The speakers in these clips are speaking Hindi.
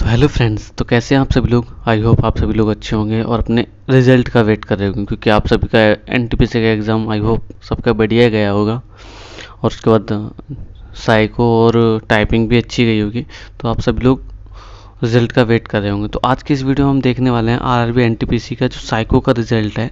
तो हेलो फ्रेंड्स, तो कैसे हैं आप सभी लोग। आई होप आप सभी लोग अच्छे होंगे और अपने रिजल्ट का वेट कर रहे होंगे, क्योंकि आप सभी का एनटीपीसी का एग्ज़ाम आई होप सबका बढ़िया गया होगा और उसके बाद साइको और टाइपिंग भी अच्छी गई होगी। तो आप सभी लोग रिज़ल्ट का वेट कर रहे होंगे। तो आज की इस वीडियो में हम देखने वाले हैं आरआरबी एनटीपीसी का जो साइको का रिज़ल्ट है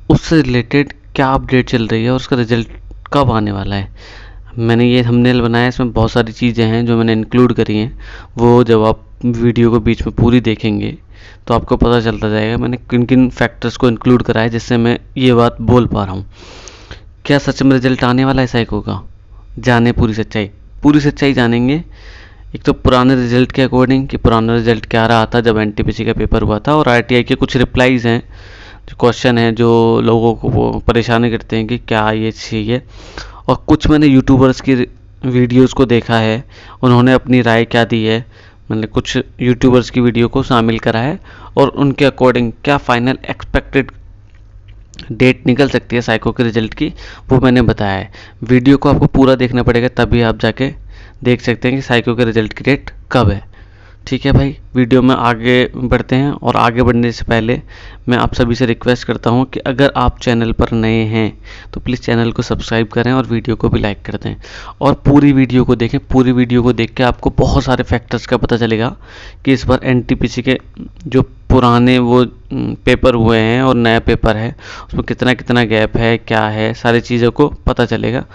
उससे रिलेटेड क्या अपडेट चल रही है और उसका रिज़ल्ट कब आने वाला है। मैंने ये थंबनेल बनाया, इसमें बहुत सारी चीज़ें हैं जो मैंने इंक्लूड करी हैं। वो जब आप वीडियो को बीच में पूरी देखेंगे तो आपको पता चलता जाएगा मैंने किन किन फैक्टर्स को इंक्लूड करा है जिससे मैं ये बात बोल पा रहा हूँ। क्या सच में रिजल्ट आने वाला है साइको का? जाने पूरी सच्चाई जानेंगे। एक तो पुराने रिजल्ट के अकॉर्डिंग कि पुराना रिजल्ट क्या रहा था जब एनटीपीसी का पेपर हुआ था, और आरटीआई के कुछ रिप्लाईज़ हैं, जो क्वेश्चन हैं जो लोगों को वो परेशानी करते हैं कि क्या ये चाहिए। और कुछ मैंने यूट्यूबर्स की वीडियोस को देखा है, उन्होंने अपनी राय क्या दी है। मैंने कुछ यूट्यूबर्स की वीडियो को शामिल करा है और उनके अकॉर्डिंग क्या फाइनल एक्सपेक्टेड डेट निकल सकती है साइको के रिजल्ट की, वो मैंने बताया है। वीडियो को आपको पूरा देखना पड़ेगा, तभी आप जाके देख सकते हैं कि साइको के रिजल्ट की डेट कब है। ठीक है भाई, वीडियो में आगे बढ़ते हैं। और आगे बढ़ने से पहले मैं आप सभी से रिक्वेस्ट करता हूं कि अगर आप चैनल पर नए हैं तो प्लीज़ चैनल को सब्सक्राइब करें और वीडियो को भी लाइक कर दें और पूरी वीडियो को देखें। पूरी वीडियो को देख के आपको बहुत सारे फैक्टर्स का पता चलेगा कि इस बार एनटीपीसी के जो पुराने वो पेपर हुए हैं और नया पेपर है उसमें कितना कितना गैप है, क्या है, सारी चीज़ों को पता चलेगा।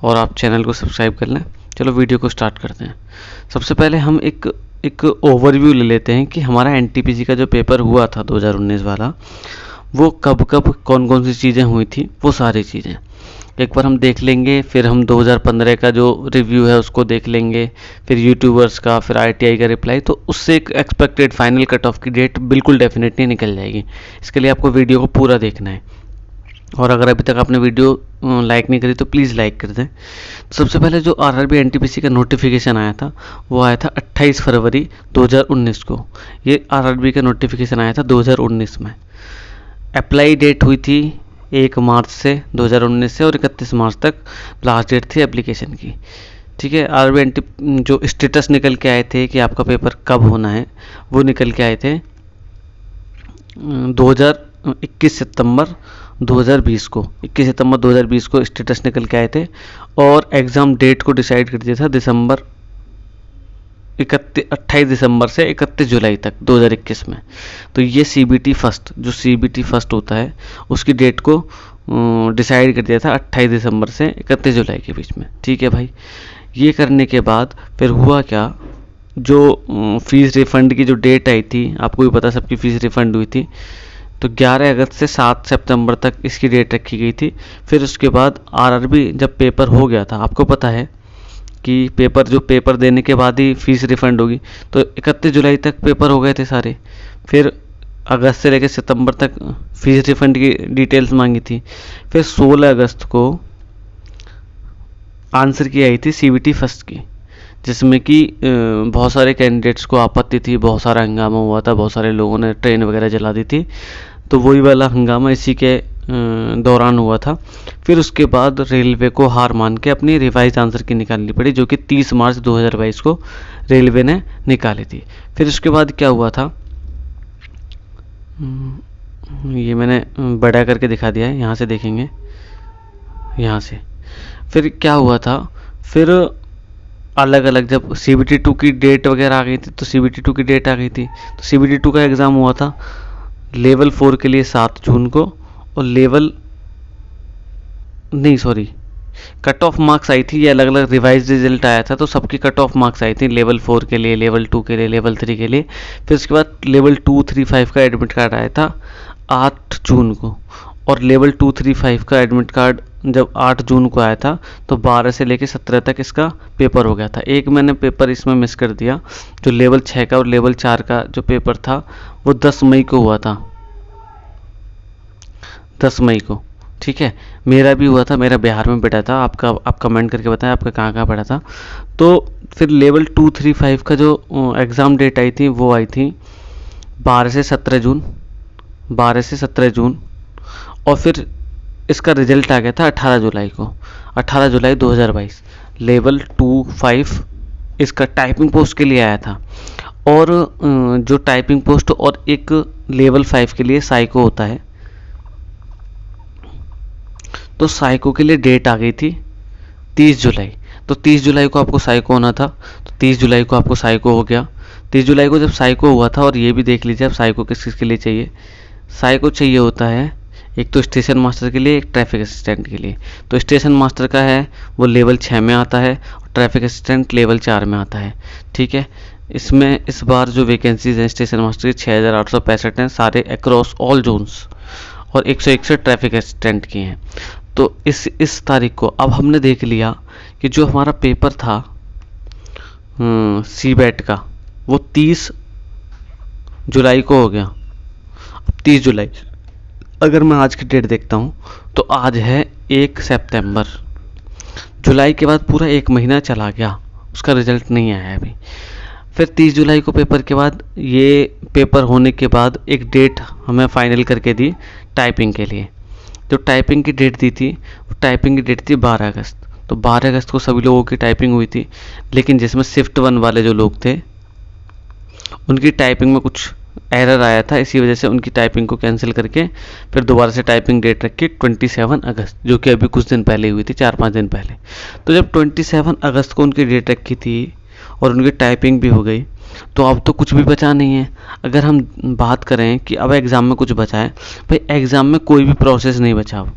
और आप चैनल को सब्सक्राइब कर लें। चलो वीडियो को स्टार्ट करते हैं। सबसे पहले हम एक ओवरव्यू ले लेते हैं कि हमारा एनटीपीसी का जो पेपर हुआ था 2019 वाला, वो कब कब कौन कौन सी चीज़ें हुई थी, वो सारी चीज़ें एक बार हम देख लेंगे। फिर हम 2015 का जो रिव्यू है उसको देख लेंगे, फिर यूट्यूबर्स का, फिर आरटीआई का रिप्लाई। तो उससे एक एक्सपेक्टेड फाइनल कट ऑफ की डेट बिल्कुल डेफिनेटली निकल जाएगी। इसके लिए आपको वीडियो को पूरा देखना है। और अगर अभी तक आपने वीडियो लाइक नहीं करी तो प्लीज़ लाइक कर दें। तो सबसे पहले जो आरआरबी एनटीपीसी का नोटिफिकेशन आया था वो आया था 28 फरवरी 2019 को। ये आरआरबी का नोटिफिकेशन आया था 2019 में। अप्लाई डेट हुई थी 1 मार्च से 2019 से और 31 मार्च तक लास्ट डेट थी एप्लीकेशन की। ठीक है, आरआरबी एनटी जो स्टेटस निकल के आए थे कि आपका पेपर कब होना है, वो निकल के आए थे 21 सितंबर 2020 को। 21 सितंबर 2020 को स्टेटस निकल के आए थे और एग्ज़ाम डेट को डिसाइड कर दिया था 28 दिसंबर से 31 जुलाई तक 2021 में। तो ये सीबीटी फर्स्ट, जो सीबीटी फर्स्ट होता है उसकी डेट को डिसाइड कर दिया था 28 दिसंबर से 31 जुलाई के बीच में। ठीक है भाई, ये करने के बाद फिर हुआ क्या, जो फीस रिफ़ंड की जो डेट आई थी, आपको भी पता सबकी फ़ीस रिफ़ंड हुई थी, तो 11 अगस्त से 7 सितंबर तक इसकी डेट रखी गई थी। फिर उसके बाद आरआरबी जब पेपर हो गया था, आपको पता है कि पेपर देने के बाद ही फीस रिफ़ंड होगी, तो 31 जुलाई तक पेपर हो गए थे सारे। फिर अगस्त से लेकर सितंबर तक फीस रिफ़ंड की डिटेल्स मांगी थी। फिर 16 अगस्त को आंसर की आई थी सीबीटी फर्स्ट की, जिसमें कि बहुत सारे कैंडिडेट्स को आपत्ति थी, बहुत सारा हंगामा हुआ था, बहुत सारे लोगों ने ट्रेन वगैरह जला दी थी। तो वही वाला हंगामा इसी के दौरान हुआ था। फिर उसके बाद रेलवे को हार मान के अपनी रिवाइज आंसर की निकालनी पड़ी, जो कि 30 मार्च 2022 को रेलवे ने निकाली थी। फिर उसके बाद क्या हुआ था, ये मैंने बड़ा करके दिखा दिया है, यहाँ से देखेंगे, यहाँ से। फिर क्या हुआ था, फिर अलग अलग जब सीबीटी 2 की डेट वगैरह आ गई थी, तो सीबीटी 2 की डेट आ गई थी, तो सीबीटी 2 का एग्ज़ाम हुआ था लेवल 4 के लिए 7 जून को, और कट ऑफ मार्क्स आई थी, ये अलग अलग रिवाइज रिजल्ट आया था, तो सबकी कट ऑफ मार्क्स आई थी लेवल 4 के लिए, लेवल 2 के लिए, लेवल 3 के लिए। फिर उसके बाद लेवल 2, 3, 5 का एडमिट कार्ड आया था 8 जून को, और लेवल 2, 3, 5 का एडमिट कार्ड जब 8 जून को आया था तो 12 से लेकर 17 तक इसका पेपर हो गया था। एक मैंने पेपर इसमें मिस कर दिया, जो लेवल 6 का और लेवल 4 का जो पेपर था वो 10 मई को हुआ था, 10 मई को। ठीक है, मेरा भी हुआ था, मेरा बिहार में पड़ा था। आप कमेंट करके बताएं आपका कहाँ कहाँ पड़ा था। तो फिर लेवल 2, 3, 5 का जो एग्ज़ाम डेट आई थी वो आई थी 12 से 17 जून, और फिर इसका रिजल्ट आ गया था 18 जुलाई को, 18 जुलाई 2022। लेवल 2, 5 इसका टाइपिंग पोस्ट के लिए आया था, और जो टाइपिंग पोस्ट और एक लेवल 5 के लिए साइको होता है। तो साइको के लिए डेट आ गई थी 30 जुलाई। तो 30 जुलाई को आपको साइको होना था, तो 30 जुलाई को आपको साइको हो गया। 30 जुलाई को जब साइको हुआ था, और ये भी देख लीजिए आप साइको किस किस के लिए चाहिए। साइको चाहिए होता है एक तो स्टेशन मास्टर के लिए, एक ट्रैफिक असिस्टेंट के लिए। तो स्टेशन मास्टर का है वो लेवल 6 में आता है, और ट्रैफिक असिस्टेंट लेवल 4 में आता है। ठीक है, इसमें इस बार जो वैकेंसीज हैं स्टेशन मास्टर की 6865 हैं, सारे अक्रॉस ऑल जोन्स, और 161 ट्रैफिक असिस्टेंट की हैं। तो इस तारीख को अब हमने देख लिया कि जो हमारा पेपर था सीबैट का, वो 30 जुलाई को हो गया। अब 30 जुलाई, अगर मैं आज की डेट देखता हूँ तो आज है 1 सितंबर। जुलाई के बाद पूरा एक महीना चला गया, उसका रिजल्ट नहीं आया अभी। फिर 30 जुलाई को पेपर के बाद, ये पेपर होने के बाद एक डेट हमें फाइनल करके दी टाइपिंग के लिए। जो टाइपिंग की डेट दी थी, वो टाइपिंग की डेट थी 12 अगस्त। तो 12 अगस्त को सभी लोगों की टाइपिंग हुई थी, लेकिन जिसमें शिफ्ट 1 वाले जो लोग थे उनकी टाइपिंग में कुछ एरर आया था, इसी वजह से उनकी टाइपिंग को कैंसिल करके फिर दोबारा से टाइपिंग डेट रखी 27 अगस्त, जो कि अभी कुछ दिन पहले हुई थी, 4-5 दिन पहले। तो जब 27 अगस्त को उनकी डेट रखी थी और उनकी टाइपिंग भी हो गई, तो अब तो कुछ भी बचा नहीं है। अगर हम बात करें कि अब एग्ज़ाम में कुछ बचा है, भाई एग्ज़ाम में कोई भी प्रोसेस नहीं बचा अब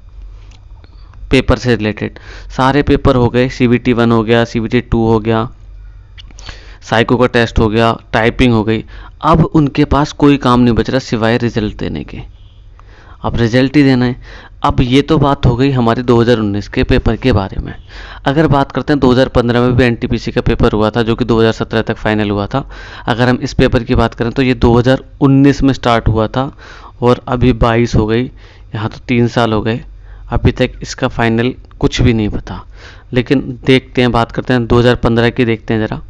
पेपर से रिलेटेड। सारे पेपर हो गए, CBT 1 हो गया, CBT 2 हो गया, साइको का टेस्ट हो गया, टाइपिंग हो गई। अब उनके पास कोई काम नहीं बच रहा सिवाय रिजल्ट देने के। अब रिजल्ट ही देना है। अब ये तो बात हो गई हमारे 2019 के पेपर के बारे में। अगर बात करते हैं 2015 में भी NTPC का पेपर हुआ था, जो कि 2017 तक फाइनल हुआ था। अगर हम इस पेपर की बात करें तो ये 2019 में स्टार्ट हुआ था और अभी 22 हो गई, यहाँ तो 3 साल हो गए, अभी तक इसका फाइनल कुछ भी नहीं पता। लेकिन देखते हैं, बात करते हैं 2015 की, देखते हैं ज़रा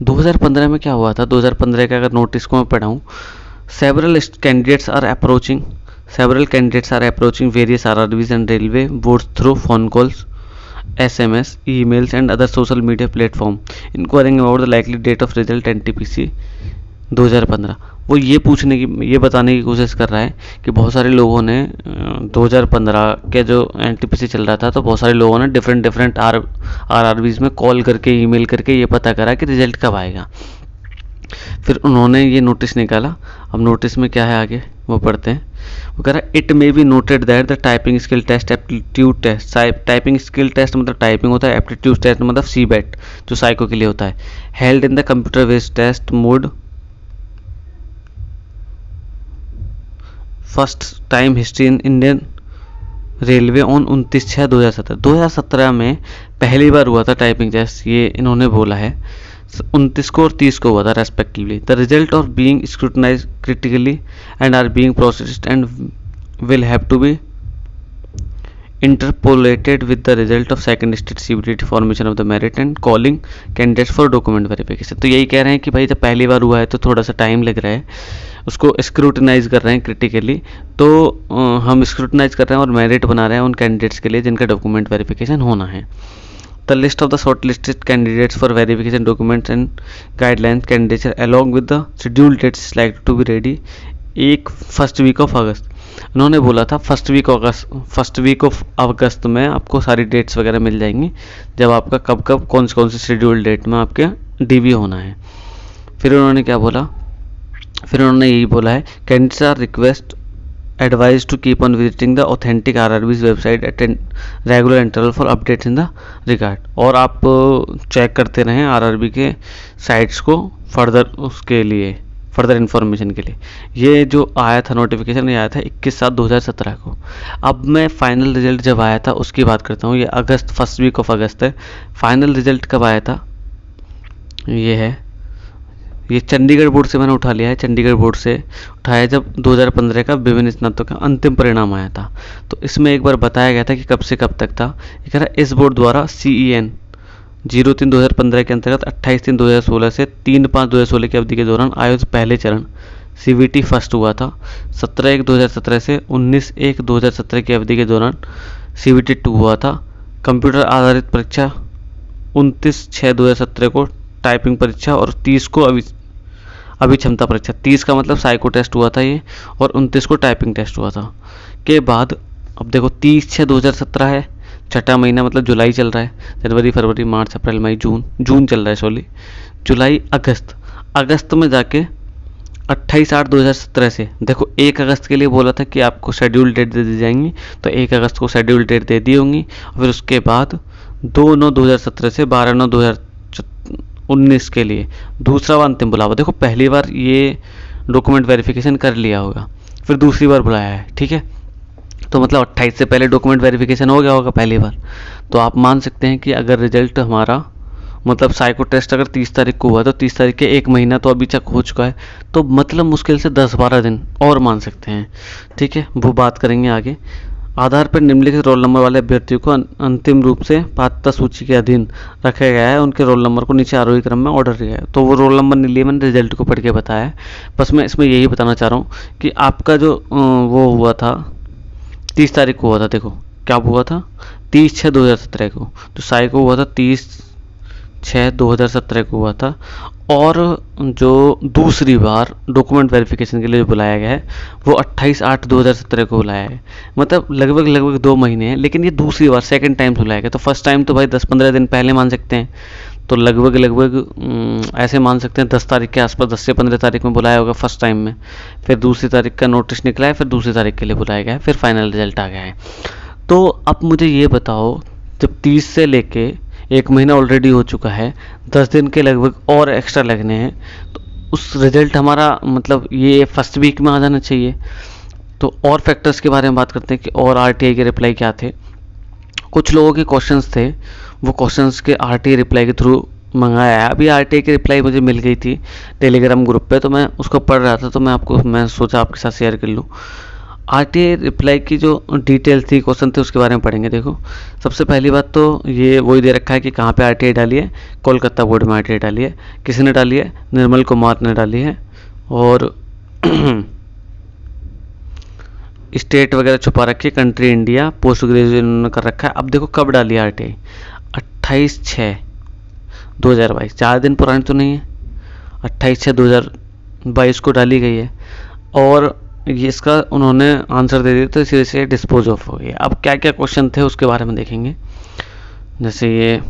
2015 में क्या हुआ था। 2015 का अगर नोटिस को मैं पढ़ाऊँ, several candidates are approaching various RRBs and railway boards through phone calls, SMS, emails and other social media platform inquiring about the likely date of result NTPC 2015। वो ये बताने की कोशिश कर रहा है कि बहुत सारे लोगों ने 2015 के जो NTPC चल रहा था, तो बहुत सारे लोगों ने डिफरेंट RRBs में कॉल करके, ईमेल करके ये पता करा कि रिजल्ट कब आएगा। फिर उन्होंने ये नोटिस निकाला। अब नोटिस में क्या है आगे वो पढ़ते हैं। वो कह रहा है it may be noted that the typing skill test, aptitude test, typing skill test मतलब टाइपिंग होता है, एप्टीट्यूड टेस्ट मतलब सीबैट जो साइको के लिए होता है, held in the computer based test mode first time history in Indian railway on 29/6/2017। 2017 में पहली बार हुआ था टाइपिंग टेस्ट, ये इन्होंने बोला है। 29 को और 30 को हुआ था respectively. The result of being scrutinized critically and are being processed and will have to be interpolated with the result of second state CBT formation of the merit and calling candidates for document verification। तो यही कह रहे हैं कि भाई जब पहली बार हुआ है तो थोड़ा सा टाइम लग रहा है, उसको स्क्रूटनाइज कर रहे हैं क्रिटिकली, तो हम स्क्रूटनाइज कर रहे हैं और मेरिट बना रहे हैं उन कैंडिडेट्स के लिए जिनका डॉक्यूमेंट वेरिफिकेशन होना है। The list of the shortlisted candidates for verification documents and guidelines candidature along with the scheduled dates is likely to be ready first week of August. उन्होंने बोला था फर्स्ट वीक ऑफ अगस्त में आपको सारी डेट्स वगैरह मिल जाएंगी, जब आपका कब कौन सी शेड्यूल डेट में आपके DV होना है। फिर उन्होंने क्या बोला, फिर उन्होंने यही बोला है candidates are request advised to keep on visiting the authentic RRB's website at regular interval for updates in the regard। और आप चेक करते रहें RRB के साइट्स को फर्दर इन्फॉर्मेशन के लिए। ये जो आया था नोटिफिकेशन, ये आया था 21/7/2017 को। अब मैं फाइनल रिजल्ट जब आया था उसकी बात करता हूँ। ये फर्स्ट वीक ऑफ अगस्त है। फाइनल रिजल्ट कब आया था, ये चंडीगढ़ बोर्ड से मैंने उठा लिया है। चंडीगढ़ बोर्ड से उठाया जब 2015 का विभिन्न स्नातकों का अंतिम परिणाम आया था। तो इसमें एक बार बताया गया था कि कब से कब तक था। ये कह रहा इस बोर्ड द्वारा CEN 03/2015 के अंतर्गत 28/3/2016 से 3/5/2016 की अवधि के दौरान आयोजित पहले चरण CBT फर्स्ट हुआ था। 17/1/2017 से 19/1/2017 की अवधि के दौरान CBT 2 हुआ था। कंप्यूटर आधारित परीक्षा 29/6/2017 को टाइपिंग परीक्षा और 30 को अभी क्षमता परीक्षा 30 का मतलब साइको टेस्ट हुआ था ये, और 29 को टाइपिंग टेस्ट हुआ था। के बाद अब देखो 30/6/2017 है, छठा महीना मतलब जुलाई चल रहा है, जनवरी फरवरी मार्च अप्रैल मई जून चल रहा है, सॉरी जुलाई अगस्त में जाके 28/8/2017 से देखो 1 अगस्त के लिए बोला था कि आपको शेड्यूल डेट दे दी जाएंगी, तो 1 अगस्त को शेड्यूल डेट दे दी होंगी। और फिर उसके बाद 2/9/2017 से 12/9/2019 के लिए दूसरा व अंतिम बुलावा। देखो पहली बार ये डॉक्यूमेंट वेरिफिकेशन कर लिया होगा, फिर दूसरी बार बुलाया है, ठीक है, तो मतलब 28 से पहले डॉक्यूमेंट वेरिफिकेशन हो गया होगा पहली बार। तो आप मान सकते हैं कि अगर रिजल्ट हमारा मतलब साइको टेस्ट अगर 30 तारीख को हुआ तो 30 तारीख के 1 महीना तो अभी तक हो चुका है, तो मतलब मुश्किल से 10-12 दिन और मान सकते हैं, ठीक है, वो बात करेंगे आगे। आधार पर निम्नलिखित रोल नंबर वाले अभ्यर्थियों को अंतिम रूप से पात्रता सूची के अधीन रखा गया है, उनके रोल नंबर को नीचे आरोही क्रम में ऑर्डर किया है। तो वो रोल नंबर नहीं लिए, मैंने रिजल्ट को पढ़ के बताया है। बस मैं इसमें यही बताना चाह रहा हूँ कि आपका जो वो हुआ था 30 तारीख को हुआ था, देखो क्या हुआ था 30/6/2017 को, जो साइको हुआ था 30/6/2017 को हुआ था, और जो दूसरी बार डॉक्यूमेंट वेरिफिकेशन के लिए बुलाया गया है वो 28/8/2017 को बुलाया है, मतलब लगभग 2 महीने हैं, लेकिन ये दूसरी बार सेकंड टाइम बुलाया गया। तो फर्स्ट टाइम तो भाई 10-15 दिन पहले मान सकते हैं, तो लगभग ऐसे मान सकते हैं 10 तारीख के आसपास, 10 से 15 तारीख में बुलाया होगा फर्स्ट टाइम में, फिर दूसरी तारीख का नोटिस निकला है, फिर दूसरी तारीख के लिए बुलाया गया है, फिर फाइनल रिजल्ट आ गया है। तो अब मुझे ये बताओ, जब 30 से लेके 1 महीना ऑलरेडी हो चुका है, 10 दिन के लगभग और एक्स्ट्रा लगने हैं, तो उस रिजल्ट हमारा मतलब ये फर्स्ट वीक में आ जाना चाहिए। तो और फैक्टर्स के बारे में बात करते हैं कि और आरटीआई के रिप्लाई क्या थे। कुछ लोगों के क्वेश्चंस थे, वो क्वेश्चंस के आरटीआई रिप्लाई के थ्रू मंगाया है। अभी आरटीआई की रिप्लाई मुझे मिल गई थी टेलीग्राम ग्रुप पे, तो मैं उसको पढ़ रहा था, तो मैं सोचा आपके साथ शेयर कर लूँ। आरटीआई रिप्लाई की जो डिटेल थी, क्वेश्चन थे, उसके बारे में पढ़ेंगे। देखो सबसे पहली बात तो ये वही दे रखा है कि कहाँ पे आरटीआई डाली है, कोलकाता बोर्ड में आरटीआई डाली है। किसने डाली है? निर्मल कुमार ने डाली है, और स्टेट वगैरह छुपा रखी है, कंट्री इंडिया, पोस्ट ग्रेजुएशन उन्होंने कर रखा है। अब देखो कब डाली आरटीआई, 28/6/2022, 4 दिन पुरानी तो नहीं है, 28/6/2022 को डाली गई है, और ये इसका उन्होंने आंसर दे दिया, तो इसी वजह से डिस्पोज ऑफ हो गया। अब क्या क्या क्वेश्चन थे उसके बारे में देखेंगे। जैसे ये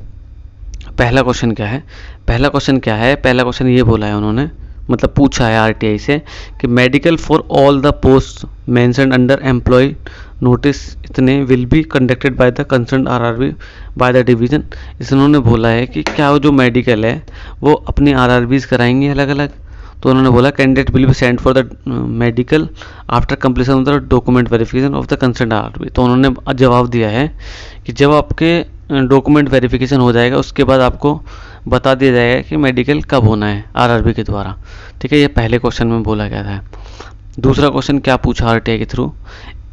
पहला क्वेश्चन क्या है, पहला क्वेश्चन ये बोला है उन्होंने, मतलब पूछा है आरटीआई से कि medical for all the post mentioned under employ notice इतने will be conducted by the concern RRB by the division. इस उन्होंने बोला है कि क्या वो जो मेडिकल है वो अपनी आरआरबीज कराएंगे अलग अलग। तो उन्होंने बोला candidate will be send for the medical after completion of the document verification of the concern RRB. तो उन्होंने जवाब दिया है कि जब आपके डॉक्यूमेंट वेरिफिकेशन हो जाएगा उसके बाद आपको बता दिया जाएगा कि मेडिकल कब होना है आरआरबी के द्वारा, ठीक है। ये पहले क्वेश्चन में बोला गया था। दूसरा क्वेश्चन क्या पूछा आरटीआई के through,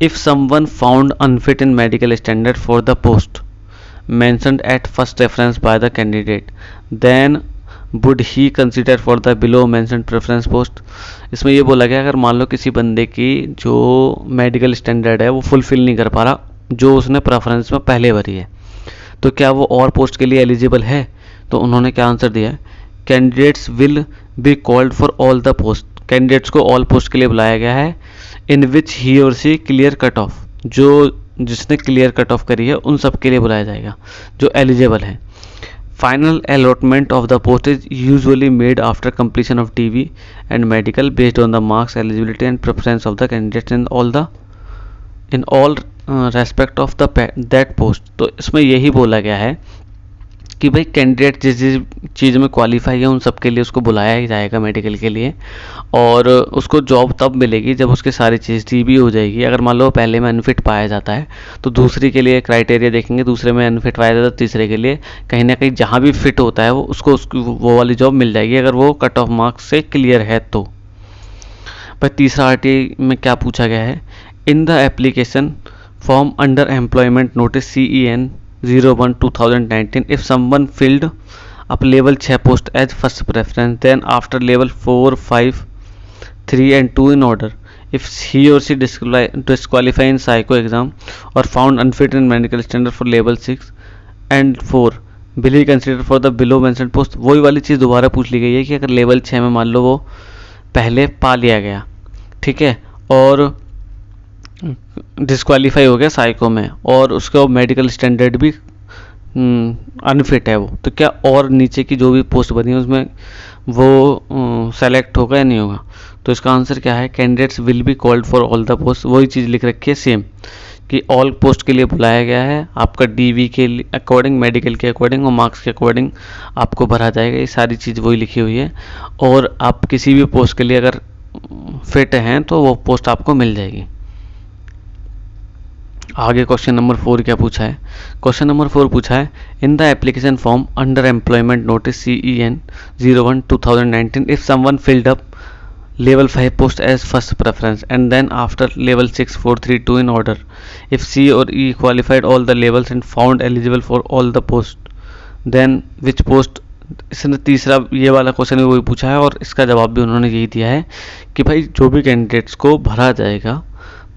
if someone found unfit in medical standard for the post mentioned at first reference by the candidate then would he consider for the below mentioned preference post. इसमें ये बोला गया अगर मान लो किसी बंदे की जो मेडिकल स्टैंडर्ड है वो फुलफिल नहीं कर पा रहा जो उसने प्रेफरेंस में पहले भरी है, तो क्या वो और पोस्ट के लिए एलिजिबल है। तो उन्होंने क्या आंसर दिया है, candidates will be called for all the post. Candidates को ऑल पोस्ट के लिए बुलाया गया है इन विच ही और सी क्लियर कट ऑफ, जो जिसने क्लियर कट ऑफ करी है उन सब के लिए बुलाया जाएगा जो एलिजिबल है। Final allotment of the post is usually made after completion of TV and medical based on the marks eligibility and preference of the candidates in all respect of the that post. तो इसमें यही बोला गया है कि भाई कैंडिडेट जिस जिस चीज़ में क्वालिफाई है उन सब के लिए उसको बुलाया ही जाएगा मेडिकल के लिए, और उसको जॉब तब मिलेगी जब उसकी सारी चीज़ टीवी हो जाएगी। अगर मान लो पहले में अनफिट पाया जाता है तो दूसरी के लिए क्राइटेरिया देखेंगे, दूसरे में अनफिट पाया जाता है तीसरे के लिए कहीं ना कहीं जहाँ भी फिट होता है वो उसको वो वाली जॉब मिल जाएगी अगर वो कट ऑफ मार्क्स से क्लियर है तो। भाई तीसरा आरटीआई में क्या पूछा गया है, in the application form under employment notice CEN 01/2019 if someone filled up level 6 post as first preference then after level 4, 5, 3 and 2 in order if he or she disqualify in psycho exam or found unfit in medical standard for level 6 and 4 will he consider for the below mentioned post। वही वाली चीज़ दोबारा पूछ ली गई है कि अगर लेवल 6 में मान लो वो पहले पा लिया गया, ठीक है, और डिस्क्वालीफाई हो गया साइको में, और उसका मेडिकल स्टैंडर्ड भी अनफिट है वो, तो क्या और नीचे की जो भी पोस्ट बनी है उसमें वो सेलेक्ट होगा या नहीं होगा? तो इसका आंसर क्या है, candidates will be called for all the post, वही चीज़ लिख रखी है सेम, कि ऑल पोस्ट के लिए बुलाया गया है, आपका डीवी के अकॉर्डिंग, मेडिकल के अकॉर्डिंग और मार्क्स के अकॉर्डिंग आपको भरा जाएगा, ये सारी चीज़ वही लिखी हुई है। और आप किसी भी पोस्ट के लिए अगर फिट हैं तो वो पोस्ट आपको मिल जाएगी। आगे क्वेश्चन नंबर 4 क्या पूछा है? क्वेश्चन नंबर 4 पूछा है, in the application form under employment notice CEN 01/2019 if someone filled up level 5 post as first preference and then after level 6 432 in order, if C or E qualified all the levels and found eligible for all the post, then which post? इसने तीसरा ये वाला क्वेश्चन भी वही पूछा है और इसका जवाब भी उन्होंने यही दिया है कि भाई जो भी कैंडिडेट्स को भरा जाएगा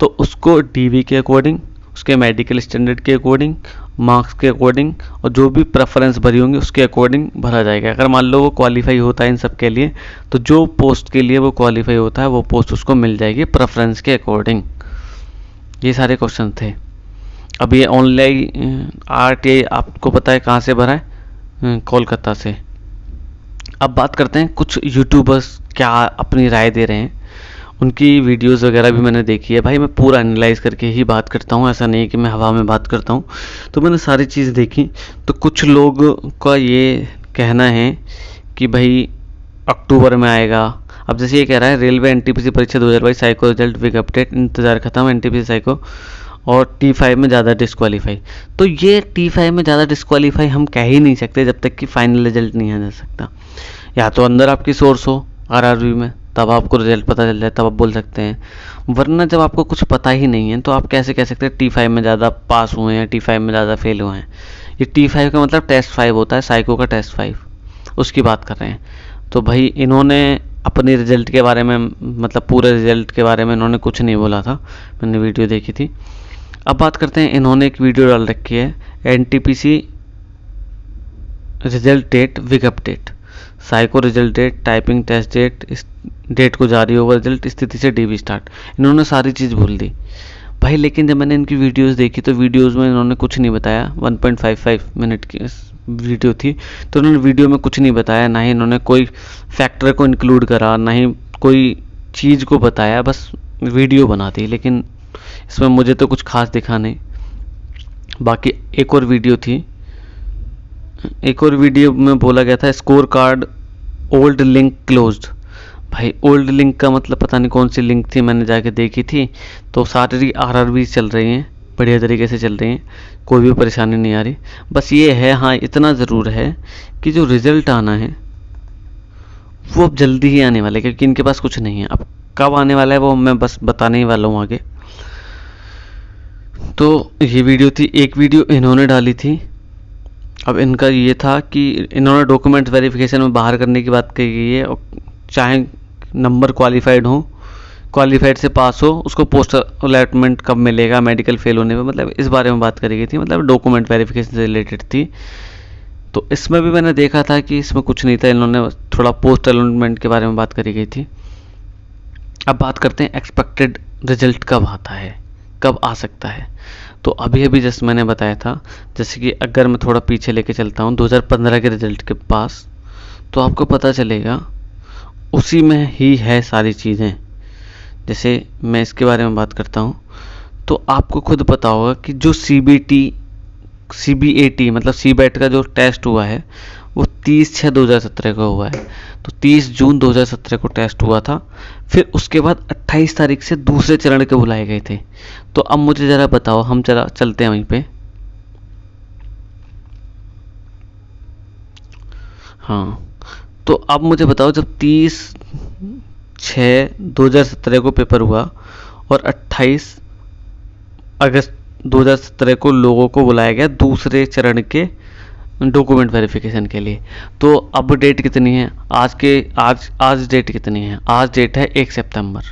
तो उसको डीवी के अकॉर्डिंग, उसके मेडिकल स्टैंडर्ड के अकॉर्डिंग, मार्क्स के अकॉर्डिंग और जो भी प्रेफरेंस भरी होंगी उसके अकॉर्डिंग भरा जाएगा। अगर मान लो वो क्वालिफाई होता है इन सब के लिए, तो जो पोस्ट के लिए वो क्वालिफाई होता है वो पोस्ट उसको मिल जाएगी प्रेफरेंस के अकॉर्डिंग। ये सारे क्वेश्चन थे। अब ये ऑनलाइन RTI आपको पता है कहाँ से भरा है? कोलकाता से। अब बात करते हैं कुछ यूट्यूबर्स क्या अपनी राय दे रहे हैं, उनकी वीडियोस वगैरह भी मैंने देखी है। भाई मैं पूरा एनालाइज करके ही बात करता हूँ, ऐसा नहीं कि मैं हवा में बात करता हूँ। तो मैंने सारी चीज़ देखी। तो कुछ लोग का ये कहना है कि भाई अक्टूबर में आएगा। अब जैसे ये कह रहा है रेलवे NTPC परीक्षा 2022 साइको रिजल्ट विग अपडेट, इंतज़ार खत्म NTPC साइको, और T5 में ज़्यादा डिस्क्वालीफाई। तो ये T5 में ज़्यादा डिस्क्वालीफाई हम कह ही नहीं सकते जब तक कि फाइनल रिजल्ट नहीं आ जा सकता। या तो अंदर आपकी सोर्स हो RRB में, तब आपको रिजल्ट पता चल जाए, तब आप बोल सकते हैं, वरना जब आपको कुछ पता ही नहीं है तो आप कैसे कह सकते हैं T5 में ज़्यादा पास हुए हैं, T5 में ज़्यादा फेल हुए हैं। ये T5 का मतलब टेस्ट 5 होता है, साइको का टेस्ट 5, उसकी बात कर रहे हैं। तो भाई इन्होंने अपनी रिजल्ट के बारे में, मतलब पूरे रिजल्ट के बारे में इन्होंने कुछ नहीं बोला था, मैंने वीडियो देखी थी। अब बात करते हैं, इन्होंने एक वीडियो डाल रखी है NTPC रिजल्ट डेट विग update, psycho result date, typing test date, इस डेट को जारी होगा रिजल्ट, स्थिति से DV स्टार्ट। इन्होंने सारी चीज़ भूल दी भाई। लेकिन जब मैंने इनकी वीडियोस देखी तो वीडियोस में इन्होंने कुछ नहीं बताया। 1.55 मिनट की वीडियो थी, तो उन्होंने वीडियो में कुछ नहीं बताया, ना ही इन्होंने कोई फैक्टर को इंक्लूड करा, ना ही कोई चीज़ को बताया, बस वीडियो बना दी। लेकिन इसमें मुझे तो कुछ खास दिखा नहीं। बाकी एक और वीडियो थी, एक और वीडियो में बोला गया था score card old link closed. भाई ओल्ड लिंक का मतलब पता नहीं कौन सी लिंक थी, मैंने जाके देखी थी। तो सारी RRB चल रही हैं, बढ़िया तरीके से चल रही हैं, कोई भी परेशानी नहीं आ रही। बस ये है, हाँ इतना ज़रूर है कि जो रिज़ल्ट आना है वो अब जल्दी ही आने वाला है, क्योंकि इनके पास कुछ नहीं है। अब कब आने वाला है वो मैं बस बताने ही वाला हूँ आगे। तो ये वीडियो थी, एक वीडियो इन्होंने डाली थी। अब इनका ये था कि इन्होंने डॉक्यूमेंट वेरिफिकेशन में बाहर करने की बात कही गई है, और चाहे नंबर क्वालिफाइड हो, क्वालिफाइड से पास हो, उसको पोस्ट अलॉटमेंट कब मिलेगा मेडिकल फेल होने पे, मतलब इस बारे में बात करी गई थी, मतलब डॉक्यूमेंट वेरिफिकेशन से रिलेटेड थी। तो इसमें भी मैंने देखा था कि इसमें कुछ नहीं था, इन्होंने थोड़ा पोस्ट अलॉटमेंट के बारे में बात करी गई थी। अब बात करते हैं एक्सपेक्टेड रिजल्ट कब आता है, कब आ सकता है। तो अभी अभी जस्ट मैंने बताया था, जैसे कि अगर मैं थोड़ा पीछे लेके चलता हूँ 2015 के रिजल्ट के पास, तो आपको पता चलेगा उसी में ही है सारी चीज़ें। जैसे मैं इसके बारे में बात करता हूँ तो आपको खुद पता होगा कि जो CBAT मतलब CBET का जो टेस्ट हुआ है वो 30/6/2017 को हुआ है। तो 30 जून 2017 को टेस्ट हुआ था, फिर उसके बाद 28 तारीख से दूसरे चरण के बुलाए गए थे। तो अब मुझे ज़रा बताओ, हम जरा चलते हैं वहीं पे। हाँ, तो अब मुझे बताओ, जब 30/6/2017 को पेपर हुआ और 28 अगस्त 2017 को लोगों को बुलाया गया दूसरे चरण के डॉक्यूमेंट वेरिफिकेशन के लिए, तो अब डेट कितनी है? आज डेट कितनी है? आज डेट है 1 सितंबर।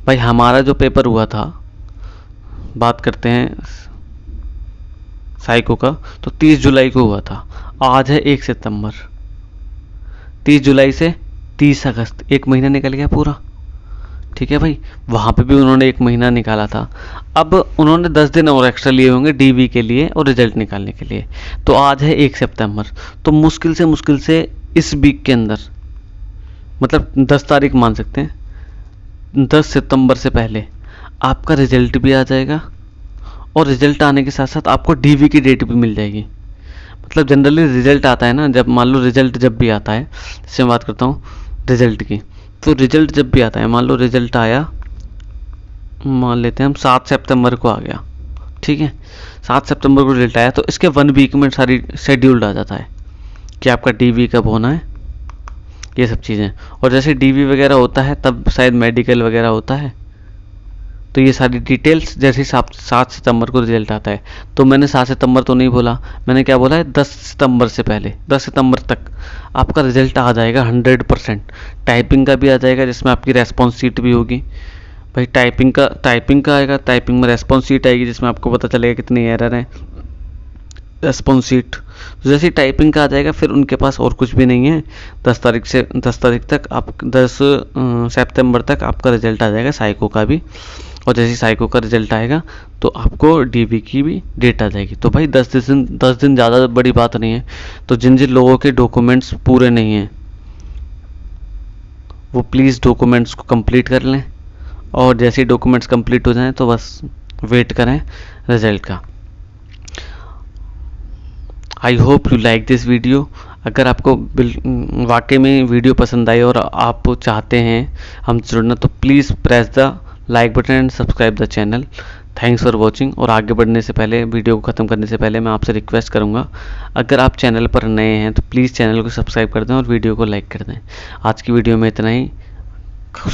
भाई हमारा जो पेपर हुआ था, बात करते हैं साइको का, तो 30 जुलाई को हुआ था। आज है 1 सितंबर, 30 जुलाई से 30 अगस्त, 1 महीना निकल गया पूरा। ठीक है भाई, वहाँ पे भी उन्होंने 1 महीना निकाला था। अब उन्होंने 10 दिन और एक्स्ट्रा लिए होंगे डीवी के लिए और रिजल्ट निकालने के लिए। तो आज है 1 सितंबर, तो मुश्किल से इस वीक के अंदर, मतलब 10 तारीख मान सकते हैं, 10 सितंबर से पहले आपका रिजल्ट भी आ जाएगा और रिजल्ट आने के साथ साथ आपको डीवी की डेट भी मिल जाएगी। मतलब जनरली रिजल्ट आता है ना, जब मान लो रिजल्ट जब भी आता है, जैसे मैं बात करता हूँ रिजल्ट की, तो रिजल्ट जब भी आता है, मान लो रिजल्ट आया, मान लेते हैं हम 7 सितंबर को आ गया, ठीक है, 7 सितंबर को रिजल्ट आया, तो इसके 1 वीक में सारी शेड्यूल्ड आ जाता है कि आपका डीवी कब होना है, ये सब चीज़ें। और जैसे डीवी वगैरह होता है तब शायद मेडिकल वगैरह होता है, तो ये सारी डिटेल्स जैसे 7 सितंबर को रिजल्ट आता है। तो मैंने 7 सितंबर तो नहीं बोला, मैंने क्या बोला है, 10 सितंबर से पहले, 10 सितंबर तक आपका रिजल्ट आ जाएगा 100%। टाइपिंग का भी आ जाएगा, जिसमें आपकी रेस्पॉन्स शीट भी होगी भाई। टाइपिंग का आएगा, टाइपिंग में रेस्पॉन्स शीट आएगी जिसमें आपको पता चलेगा कितनी एरर है, रेस्पॉन्स शीट। तो जैसे टाइपिंग का आ जाएगा, फिर उनके पास और कुछ भी नहीं है। 10 तारीख तक आप 10 सितंबर तक आपका रिजल्ट आ जाएगा, साइको का भी। और जैसे साइको का रिजल्ट आएगा तो आपको डीवी की भी डेट आ जाएगी। तो भाई 10 दिन ज़्यादा बड़ी बात नहीं है। तो जिन जिन लोगों के डॉक्यूमेंट्स पूरे नहीं हैं वो प्लीज़ डॉक्यूमेंट्स को कंप्लीट कर लें, और जैसे ही डॉक्यूमेंट्स कंप्लीट हो जाएं तो बस वेट करें रिजल्ट का। I hope you like this video. अगर आपको वाकई में वीडियो पसंद आई और आप चाहते हैं हम जुड़ना, तो please press the like button and subscribe the channel. Thanks for watching. और आगे बढ़ने से पहले, वीडियो को ख़त्म करने से पहले, मैं आपसे रिक्वेस्ट करूंगा, अगर आप चैनल पर नए हैं तो प्लीज़ चैनल को सब्सक्राइब कर दें और वीडियो को लाइक कर दें। आज की वीडियो में इतना ही।